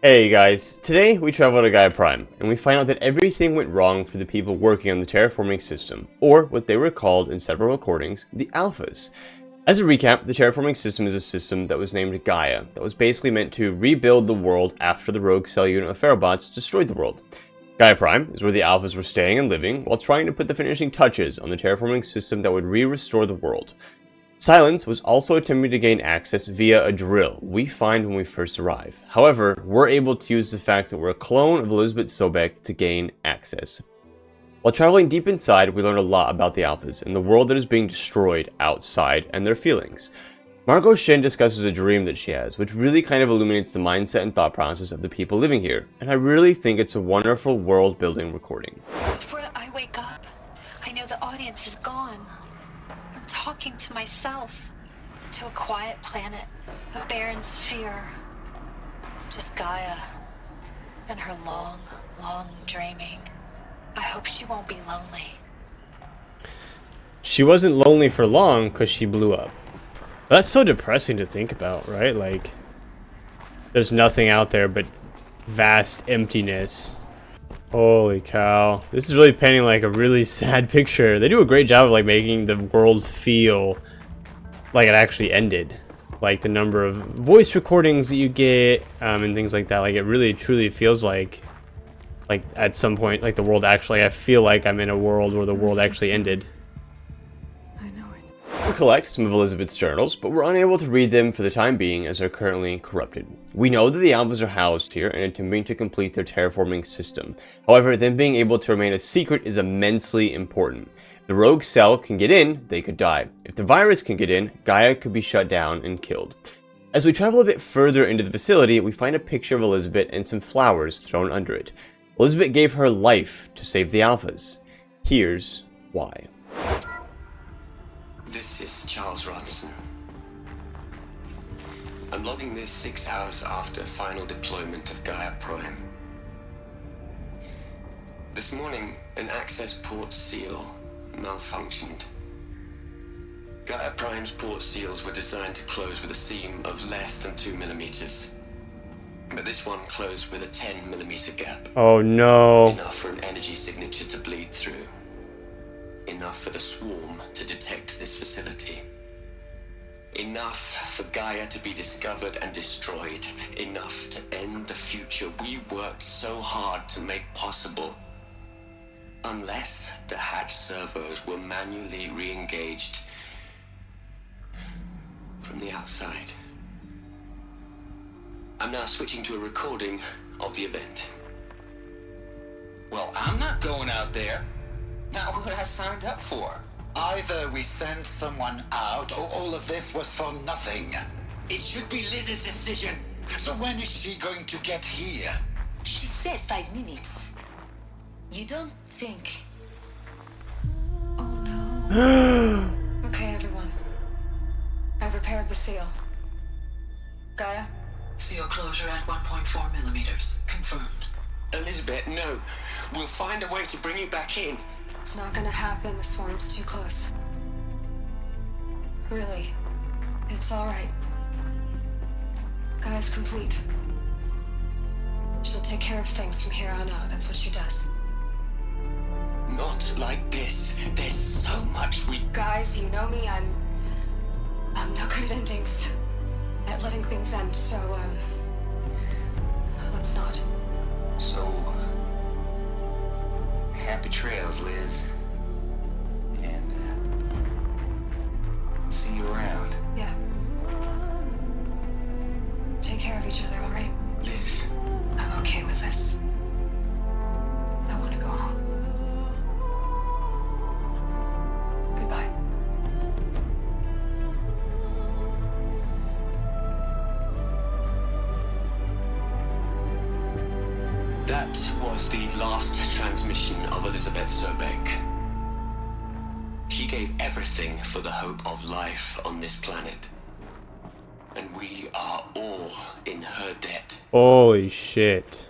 Hey guys, today we travel to Gaia Prime, and we find out that everything went wrong for the people working on the terraforming system, or what they were called in several recordings, the Alphas. As a recap, the terraforming system is a system that was named Gaia, that was basically meant to rebuild the world after the rogue cell unit of Ferobots destroyed the world. Gaia Prime is where the Alphas were staying and living, while trying to put the finishing touches on the terraforming system that would restore the world. Sylens was also attempting to gain access via a drill we find when we first arrive. However, we're able to use the fact that we're a clone of Elisabet Sobeck to gain access. While traveling deep inside, we learn a lot about the Alphas and the world that is being destroyed outside and their feelings. Margot Shin discusses a dream that she has, which really kind of illuminates the mindset and thought process of the people living here, and I really think it's a wonderful world-building recording. Before I wake up, I know the audience is gone. I'm talking to myself, to a quiet planet, a barren sphere. Just Gaia and her long, long dreaming. I hope she won't be lonely. She wasn't lonely for long because she blew up. That's so depressing to think about, right? Like, there's nothing out there but vast emptiness. Holy cow. This is really painting like a really sad picture. They do a great job of like making the world feel like it actually ended. Like the number of voice recordings that you get and things like that. Like it really truly feels like at some point like the world actually, I feel like I'm in a world where the world actually ended. We collect some of Elisabet's journals, but we're unable to read them for the time being as they're currently corrupted. We know that the Alphas are housed here and attempting to complete their terraforming system. However, them being able to remain a secret is immensely important. If the rogue cell can get in, they could die. If the virus can get in, Gaia could be shut down and killed. As we travel a bit further into the facility, we find a picture of Elisabet and some flowers thrown under it. Elisabet gave her life to save the Alphas. Here's why. This is Charles Ronson. I'm logging this 6 hours after final deployment of Gaia Prime. This morning, an access port seal malfunctioned. Gaia Prime's port seals were designed to close with a seam of less than 2 millimeters. But this one closed with a 10 millimeter gap. Oh no. Enough for an energy signature to bleed through. Enough for the swarm to detect this facility. Enough for Gaia to be discovered and destroyed. Enough to end the future we worked so hard to make possible. Unless the hatch servos were manually re-engaged from the outside. I'm now switching to a recording of the event. Well, I'm not going out there. Not what I signed up for. Either we send someone out, or all of this was for nothing. It should be Liz's decision. So when is she going to get here? She said 5 minutes. You don't think... Oh no. Okay, everyone. I've repaired the seal. Gaia? Seal closure at 1.4 millimeters. Confirmed. Elisabet, no. We'll find a way to bring you back in. It's not gonna happen. The swarm's too close. Really. It's alright. Gaia's complete. She'll take care of things from here on out. That's what she does. Not like this. There's so much we... Guys, you know me. I'm no good at endings. At letting things end, so, let's not. So... happy trails, Liz. And, see you around. Yeah. Take care of each other, alright? Liz. I'm okay with this. I want to go home. Goodbye. That was the last transmission of Elisabet Sobeck. She gave everything for the hope of life on this planet. And we are all in her debt. Holy shit.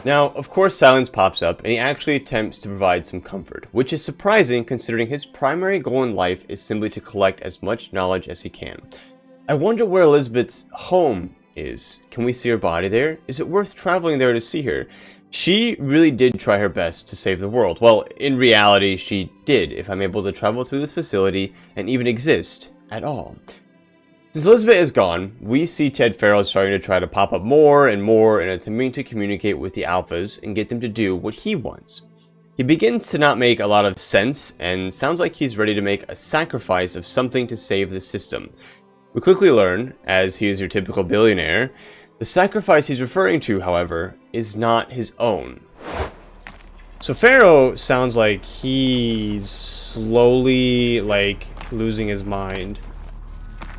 Now, of course, Sylens pops up, and he actually attempts to provide some comfort, which is surprising considering his primary goal in life is simply to collect as much knowledge as he can. I wonder where Elisabet's home is. Can we see her body there? Is it worth traveling there to see her? She really did try her best to save the world. Well, in reality, she did, if I'm able to travel through this facility and even exist at all. Since Elisabet is gone, we see Ted Feros starting to try to pop up more and more and attempting to communicate with the Alphas and get them to do what he wants. He begins to not make a lot of sense and sounds like he's ready to make a sacrifice of something to save the system. We quickly learn, as he is your typical billionaire, the sacrifice he's referring to, however, is not his own. So Fero sounds like he's slowly, losing his mind.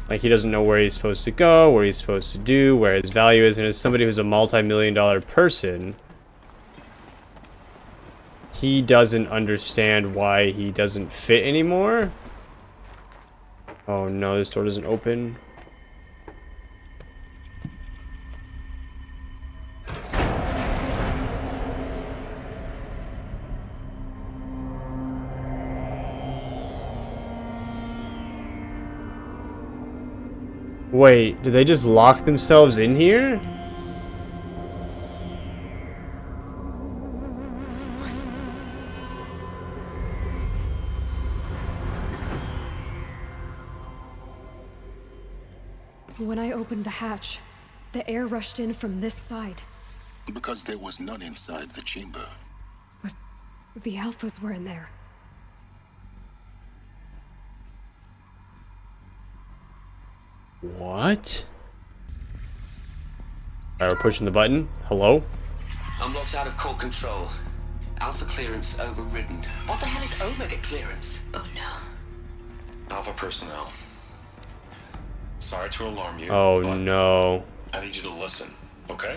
Like, he doesn't know where he's supposed to go, what he's supposed to do, where his value is, and as somebody who's a multi-million-dollar person, he doesn't understand why he doesn't fit anymore. Oh no, this door doesn't open. Wait, did they just lock themselves in here? When I opened the hatch, the air rushed in from this side. Because there was none inside the chamber. But the Alphas were in there. What? Alright, we're pushing the button. Hello? I'm locked out of core control. Alpha clearance overridden. What the hell is Omega clearance? Oh no. Alpha personnel. Sorry to alarm you. Oh but no. I need you to listen, okay?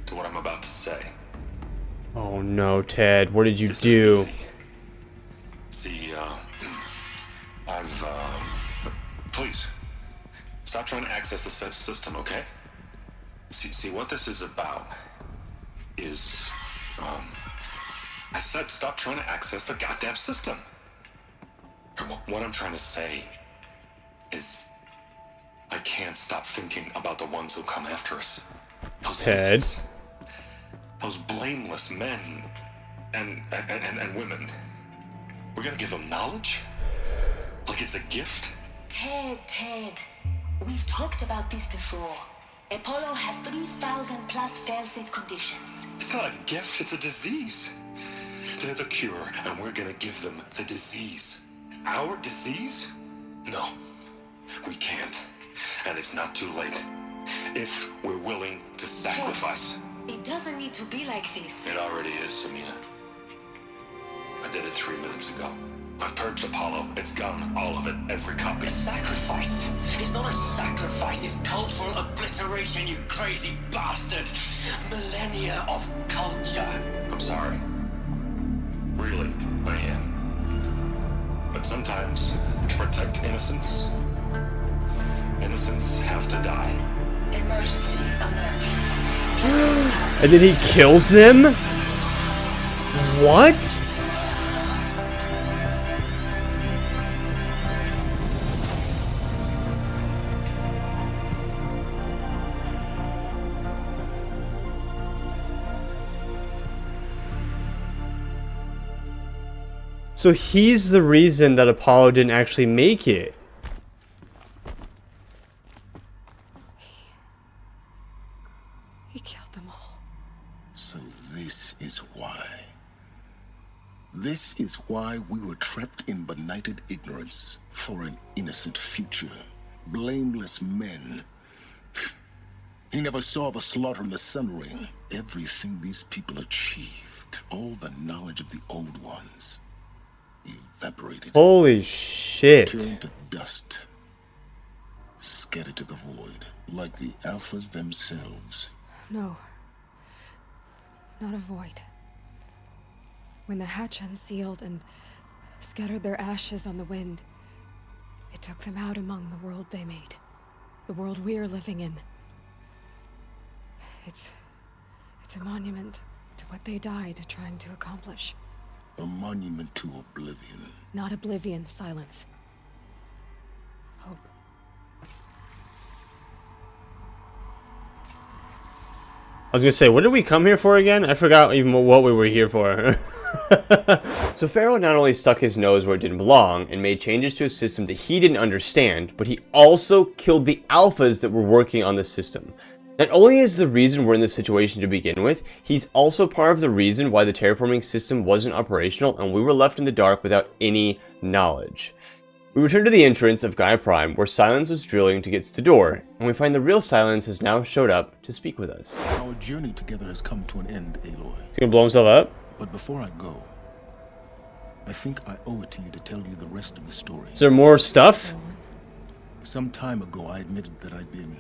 To what I'm about to say. Oh no, Ted. What did you This do? is easy. See, please, stop trying to access the system, okay? See, what this is about is, I said stop trying to access the goddamn system. What I'm trying to say is, I can't stop thinking about the ones who come after us. Those Ted. innocents. Those blameless men and women. We're gonna give them knowledge? Like it's a gift? Ted. We've talked about this before. Apollo has 3,000 plus fail-safe conditions. It's not a gift, it's a disease. They're the cure, and we're gonna give them the disease. Our disease? No, we can't. And it's not too late. If we're willing to sacrifice. It doesn't need to be like this. It already is, Samina. I did it 3 minutes ago. I've purged Apollo. It's gone. All of it. Every copy. A sacrifice? It's not a sacrifice, it's cultural obliteration, you crazy bastard! Millennia of culture! I'm sorry. Really, I am. But sometimes, to protect innocence, innocents have to die. Emergency alert. And then he kills them? What? So he's the reason that Apollo didn't actually make it. He killed them all. So this is why. This is why we were trapped in benighted ignorance for an innocent future. Blameless men. He never saw the slaughter in the Sun Ring. Everything these people achieved, all the knowledge of the old ones, evaporated. Holy shit. Turned to dust. Scattered to the void, like the Alphas themselves. No. Not a void. When the hatch unsealed and scattered their ashes on the wind, it took them out among the world they made. The world we're living in. It's a monument to what they died trying to accomplish. A monument to oblivion. Not oblivion, Sylens. Hope. I was gonna say, what did we come here for again? I forgot even what we were here for. So Fero not only stuck his nose where it didn't belong and made changes to a system that he didn't understand, but he also killed the alphas that were working on the system. Not only is the reason we're in this situation to begin with, he's also part of the reason why the terraforming system wasn't operational and we were left in the dark without any knowledge. We return to the entrance of Gaia Prime, where Sylens was drilling to get to the door, and we find the real Sylens has now showed up to speak with us. Our journey together has come to an end, Aloy. He's gonna blow himself up? But before I go, I think I owe it to you to tell you the rest of the story. Is there more stuff? Some time ago, I admitted that I'd been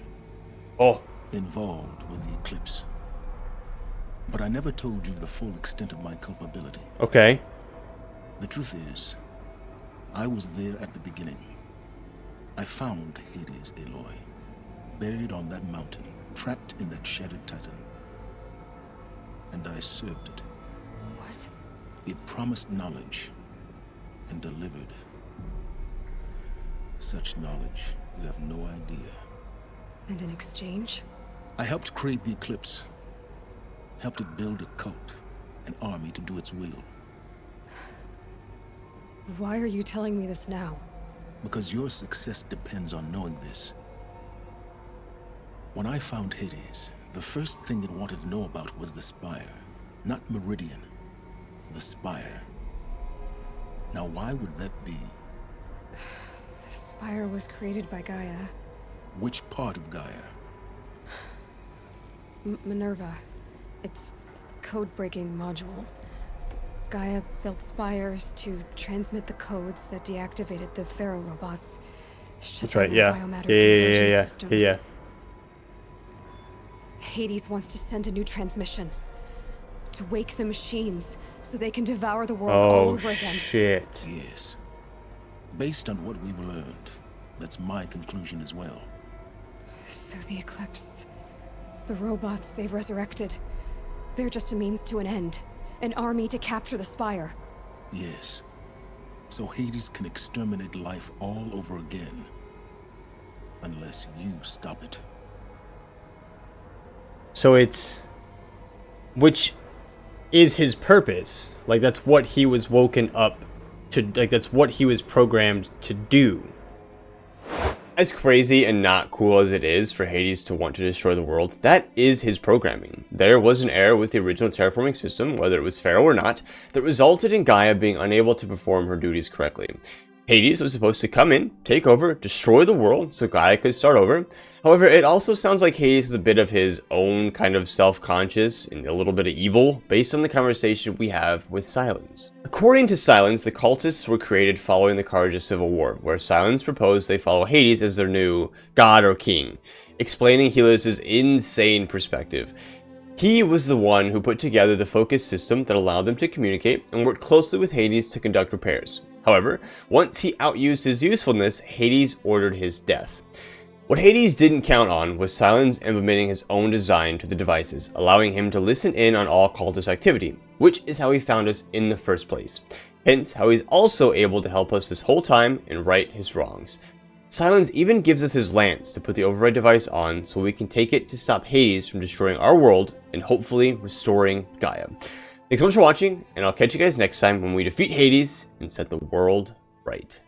involved with the Eclipse. But I never told you the full extent of my culpability. Okay. The truth is, I was there at the beginning. I found Hades, Aloy, buried on that mountain, trapped in that shattered titan. And I served it. What? It promised knowledge and delivered. Such knowledge, you have no idea. And in exchange? I helped create the Eclipse. Helped it build a cult, an army to do its will. Why are you telling me this now? Because your success depends on knowing this. When I found Hades, the first thing it wanted to know about was the Spire. Not Meridian. The Spire. Now why would that be? The Spire was created by Gaia. Which part of Gaia? Minerva. Its code-breaking module. Gaia built spires to transmit the codes that deactivated the Fero robots. That's right, yeah. Yeah. Hades wants to send a new transmission. To wake the machines, so they can devour the world all over again. Shit. Yes. Based on what we've learned, that's my conclusion as well. So the Eclipse, the robots they've resurrected, they're just a means to an end. An army to capture the Spire. Yes. So Hades can exterminate life all over again. Unless you stop it. So it's... Which is his purpose. Like, that's what he was woken up to... Like, that's what he was programmed to do. As crazy and not cool as it is for Hades to want to destroy the world, that is his programming. There was an error with the original terraforming system, whether it was Fero or not, that resulted in Gaia being unable to perform her duties correctly. Hades was supposed to come in, take over, destroy the world so Gaia could start over. However, it also sounds like Hades is a bit of his own kind of self-conscious and a little bit of evil based on the conversation we have with Sylens. According to Sylens, the cultists were created following the Carja Civil War, where Sylens proposed they follow Hades as their new god or king, explaining Helios' insane perspective. He was the one who put together the focus system that allowed them to communicate and worked closely with Hades to conduct repairs. However, once he outused his usefulness, Hades ordered his death. What Hades didn't count on was Sylens implementing his own design to the devices, allowing him to listen in on all cultist activity, which is how he found us in the first place. Hence, how he's also able to help us this whole time and right his wrongs. Sylens even gives us his lance to put the override device on so we can take it to stop Hades from destroying our world and hopefully restoring Gaia. Thanks so much for watching, and I'll catch you guys next time when we defeat Hades and set the world right.